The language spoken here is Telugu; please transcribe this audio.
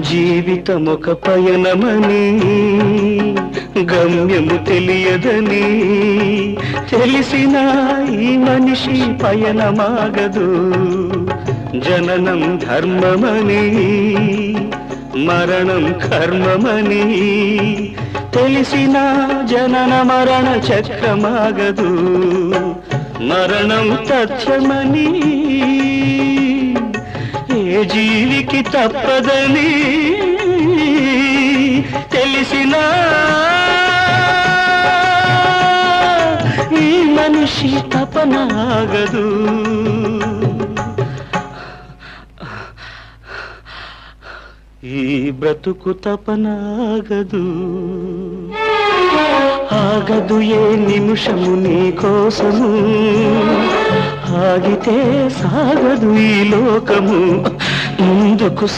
జీవితమొక పయనమని గమ్యము తెలియదని తెలిసిన ఈ మనిషి పయనమాగదు. జననం ధర్మమని మరణం కర్మమని తెలిసిన జనన మరణ చక్రమాగదు. మరణం తథ్యమని ఏ జీవికి తప్పదని తెలిసిన ఈ మనిషి తపనాగదు. ఈ బ్రతుకు తపనాగదు. ఆగదు ఏ నిమిషము నీ కోసము, ఆగితే సాగదు ఈ లోకము. ముందుకు